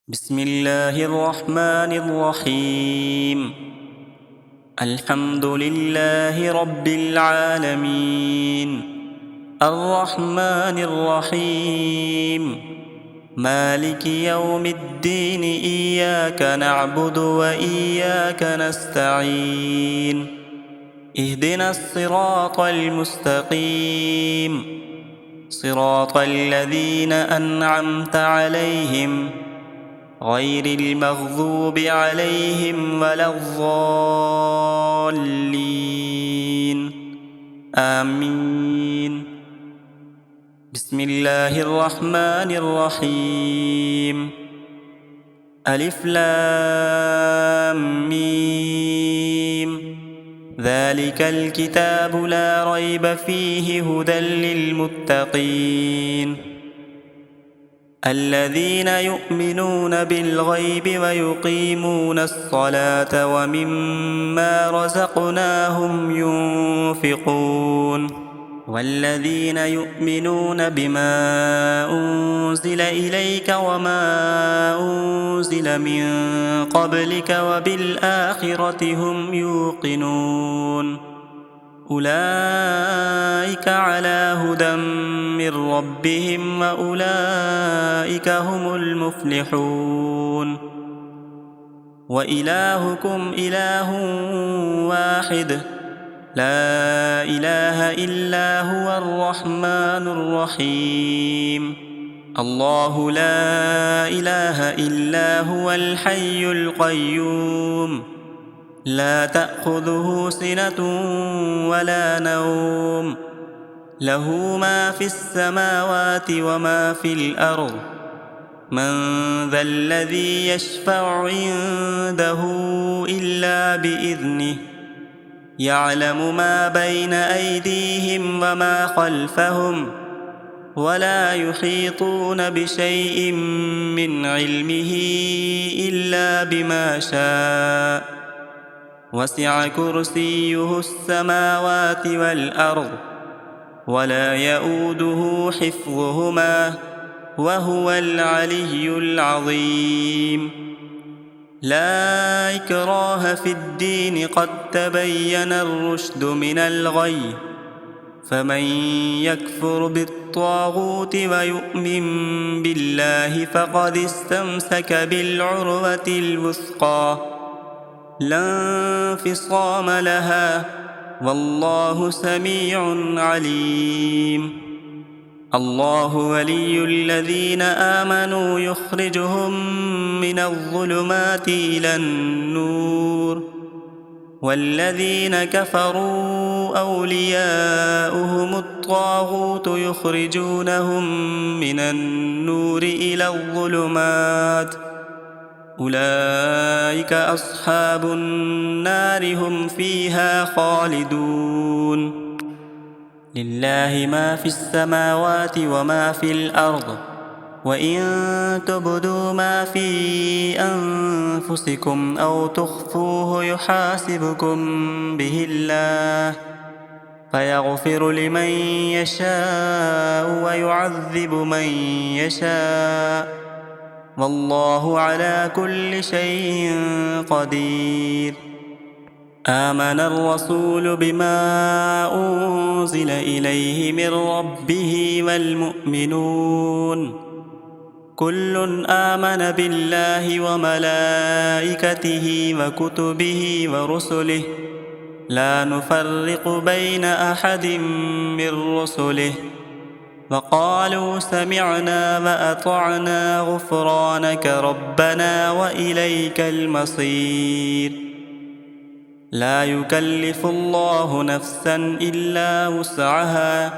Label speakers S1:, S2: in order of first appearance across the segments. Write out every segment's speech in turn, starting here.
S1: بسم الله الرحمن الرحيم. الحمد لله رب العالمين، الرحمن الرحيم، مالك يوم الدين. إياك نعبد وإياك نستعين، اهدنا الصراط المستقيم، صراط الذين أنعمت عليهم غير المغضوب عليهم ولا الضالين، آمين. بسم الله الرحمن الرحيم. ألف لام ميم، ذلك الكتاب لا ريب فيه هدى للمتقين الذين يؤمنون بالغيب ويقيمون الصلاة ومما رزقناهم ينفقون والذين يؤمنون بما أنزل إليك وما أنزل من قبلك وبالآخرة هم يوقنون أولئك على هدى من ربهم وأولئك هم المفلحون. وإلهكم إله واحد، لا إله إلا هو الرحمن الرحيم. الله لا إله إلا هو الحي القيوم، لا تأخذه سنة ولا نوم، له ما في السماوات وما في الأرض. من ذا الذي يشفع عنده إلا بإذنه، يعلم ما بين أيديهم وما خلفهم، ولا يحيطون بشيء من علمه إلا بما شاء. وسع كرسيه السماوات والأرض، ولا يئوده حفظهما، وهو العلي العظيم. لا إكراه في الدين، قد تبين الرشد من الغي، فمن يكفر بالطاغوت ويؤمن بالله فقد استمسك بالعروة الوثقى، لا انفصام لها، والله سميع عليم. الله ولي الذين آمنوا يخرجهم من الظلمات إلى النور، والذين كفروا أولياؤهم الطاغوت يخرجونهم من النور إلى الظلمات، أولئك أصحاب النار هم فيها خالدون. لله ما في السماوات وما في الأرض، وإن تبدوا ما في أنفسكم أو تخفوه يحاسبكم به الله، فيغفر لمن يشاء ويعذب من يشاء، والله على كل شيء قدير. آمن الرسول بما أنزل إليه من ربه والمؤمنون كل آمن بالله وملائكته وكتبه ورسله، لا نفرق بين أحد من رسله، وقالوا سمعنا وأطعنا غفرانك ربنا وإليك المصير. لا يكلف الله نفسا إلا وسعها،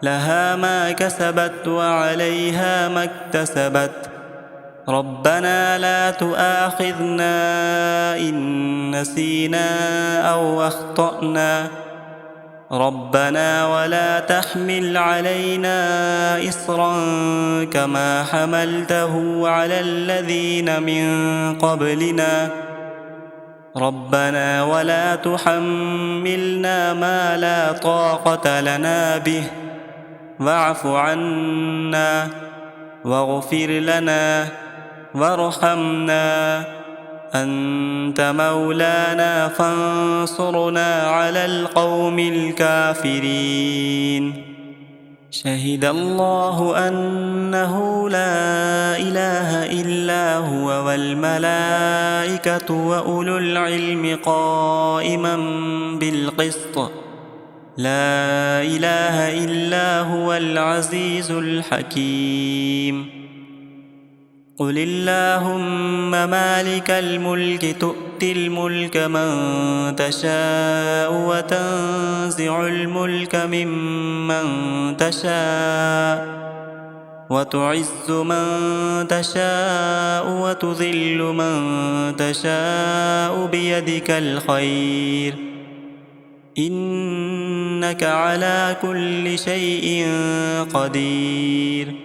S1: لها ما كسبت وعليها ما اكتسبت. ربنا لا تؤاخذنا إن نسينا أو أخطأنا، ربنا ولا تحمل علينا إصرا كما حملته على الذين من قبلنا، ربنا ولا تحملنا ما لا طاقة لنا به، واعف عنا واغفر لنا وارحمنا، أنت مولانا فانصرنا على القوم الكافرين. شهد الله أنه لا إله إلا هو والملائكة وأولو العلم قائما بالقسط، لا إله إلا هو العزيز الحكيم. قل اللهم مالك الملك تؤتي الملك من تشاء وتنزع الملك ممن تشاء وتعز من تشاء وتذل من تشاء بيدك الخير، إنك على كل شيء قدير.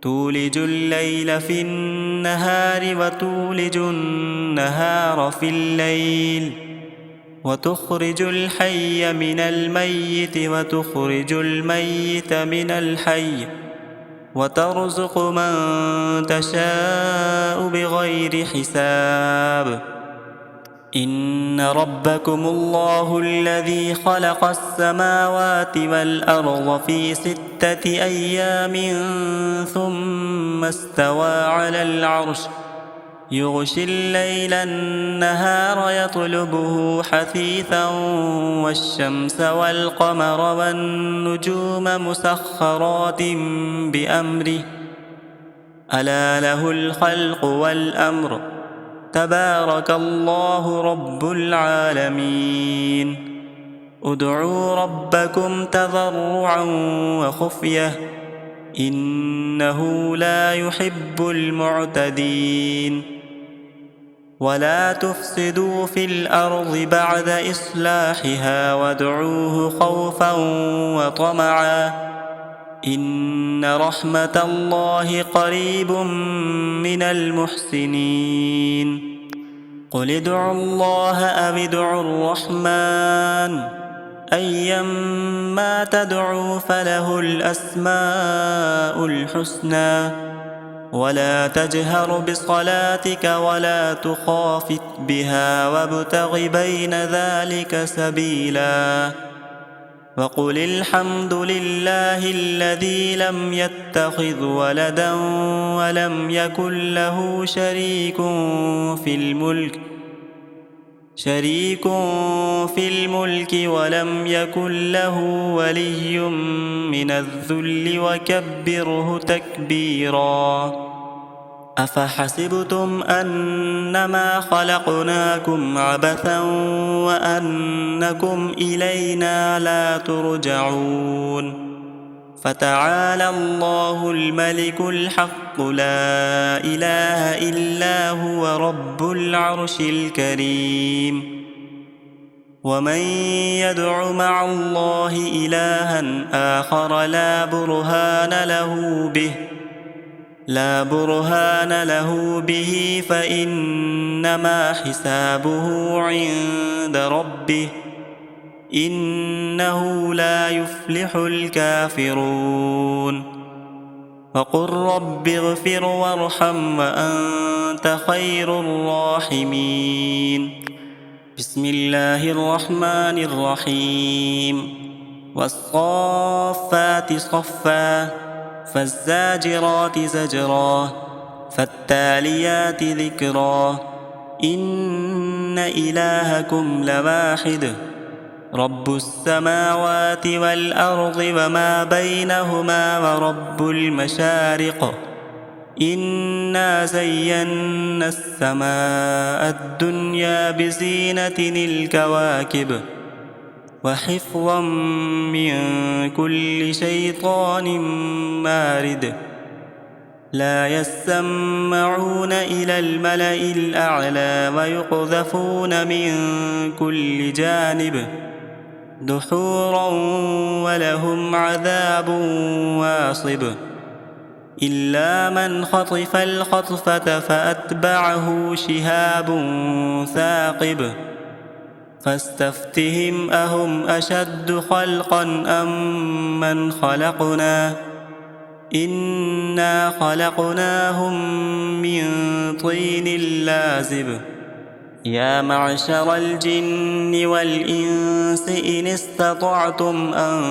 S1: تولج الليل في النهار وتولج النهار في الليل، وتخرج الحي من الميت وتخرج الميت من الحي، وترزق من تشاء بغير حساب. إن ربكم الله الذي خلق السماوات والأرض في 6 أيام ثم استوى على العرش، يغشي الليل النهار يطلبه حثيثا، والشمس والقمر والنجوم مسخرات بأمره، ألا له الخلق والأمر، تبارك الله رب العالمين. ادعوا ربكم تضرعا وخفية، إنه لا يحب المعتدين. ولا تفسدوا في الأرض بعد إصلاحها وادعوه خوفا وطمعا، إن رحمة الله قريب من المحسنين. قل ادعوا الله أو ادعوا الرحمن، أيما تدعوا فله الأسماء الحسنى، ولا تجهر بصلاتك ولا تخافت بها وابتغ بين ذلك سبيلا. وقل الحمد لله الذي لم يتخذ ولدا ولم يكن له شريك في الملك ولم يكن له ولي من الذل وكبره تكبيرا. أفحسبتم أنما خلقناكم عبثا وأنكم إلينا لا ترجعون؟ فتعالى الله الملك الحق لا إله إلا هو رب العرش الكريم. ومن يدع مع الله إلها آخر لا برهان له به فإنما حسابه عند ربه، إنه لا يفلح الكافرون. وقل رب اغفر وارحم وأنت خير الراحمين. بسم الله الرحمن الرحيم. والصافات صفا، فالزاجرات زجرا، فالتاليات ذكرا، إن إلهكم لواحد، رب السماوات والأرض وما بينهما ورب المشارق. إنا زينا السماء الدنيا بزينة الكواكب، وحفظا من كل شيطان مارد. لا يسمعون إلى الملأ الأعلى ويقذفون من كل جانب دحورا، ولهم عذاب واصب. إلا من خطف الخطفة فأتبعه شهاب ثاقب. فاستفتهم أهم أشد خلقا أم من خلقنا، إنا خلقناهم طين لازب يا معشر الجن والإنس إن استطعتم أن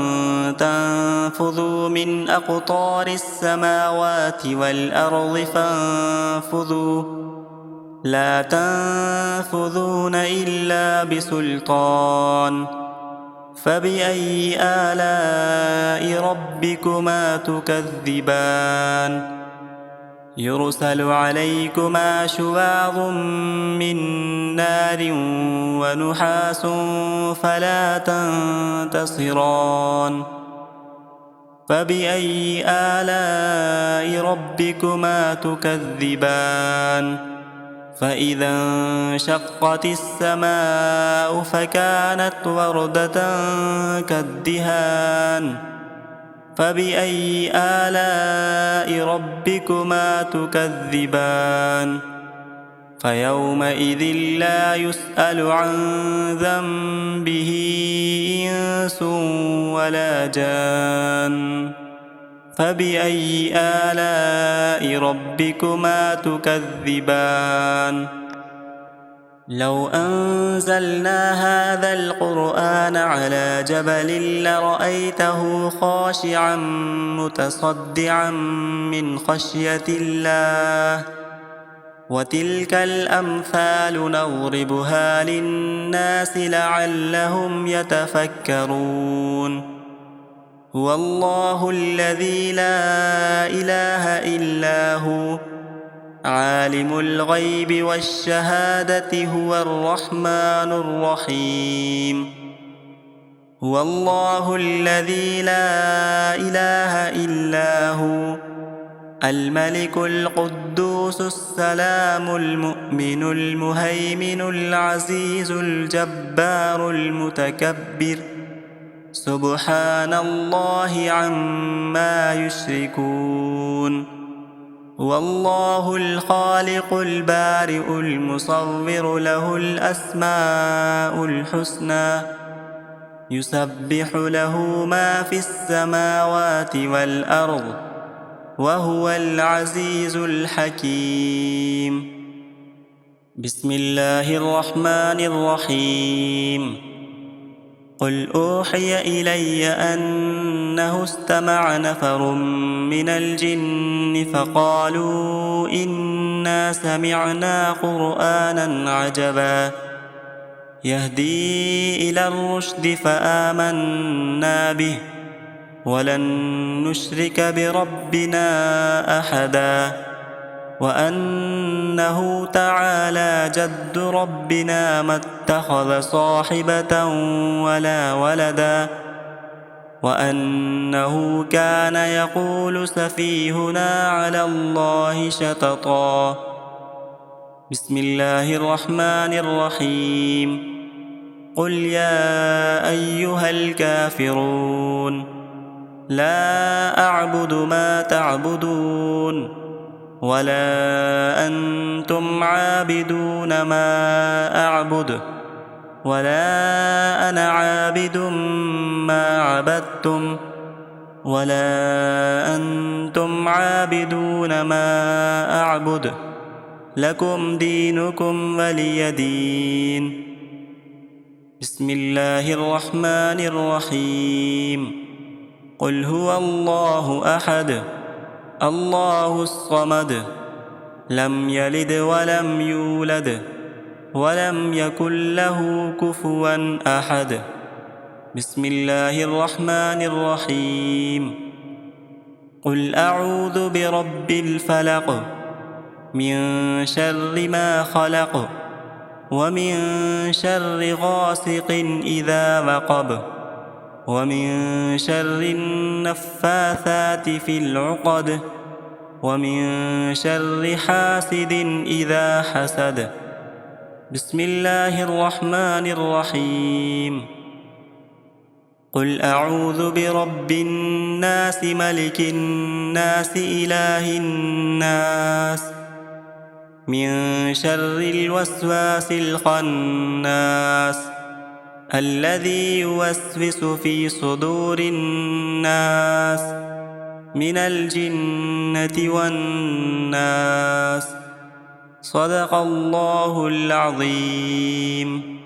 S1: تنفذوا من أقطار السماوات والأرض فانفذوا لا تنفذون إلا بسلطان فبأي آلاء ربكما تكذبان يرسل عليكما شواظ من نار ونحاس فلا تنتصران فبأي آلاء ربكما تكذبان فإذا انشقت السماء فكانت وردة كالدهان فبأي آلاء ربكما تكذبان فيومئذ لا يسأل عن ذنبه إنس ولا جان فبأي آلاء ربكما تكذبان لو أنزلنا هذا القرآن على جبل لرأيته خاشعا متصدعا من خشية الله وتلك الأمثال نضربها للناس لعلهم يتفكرون هو الله الذي لا إله إلا هو عالم الغيب والشهادة هو الرحمن الرحيم هو الله الذي لا إله إلا هو الملك القدوس السلام المؤمن المهيمن العزيز الجبار المتكبر سبحان الله عما يشركون هو الله الخالق البارئ المصور له الأسماء الحسنى يسبح له ما في السماوات والأرض وهو العزيز الحكيم بسم الله الرحمن الرحيم قل أوحي إلي أنه استمع نفر من الجن فقالوا إنا سمعنا قرآنا عجبا يهدي إلى الرشد فآمنا به ولن نشرك بربنا أحدا وأنه تعالى جد ربنا ما اتخذ صاحبة ولا ولدا وأنه كان يقول سفيهنا على الله شططا بسم الله الرحمن الرحيم قل يا أيها الكافرون لا أعبد ما تعبدون ولا أنتم عابدون ما أعبد ولا أنا عابد ما عبدتم ولا أنتم عابدون ما أعبد لكم دينكم ولي دين بسم الله الرحمن الرحيم قل هو الله أحد الله الصمد لم يلد ولم يولد ولم يكن له كفوا أحد بسم الله الرحمن الرحيم قل أعوذ برب الفلق من شر ما خلق ومن شر غاسق إذا وقب ومن شر النفاثات في العقد ومن شر حاسد إذا حسد بسم الله الرحمن الرحيم قل أعوذ برب الناس ملك الناس إله الناس من شر الوسواس الخناس الذي يوسوس في صدور الناس من الجنة والناس صدق الله العظيم.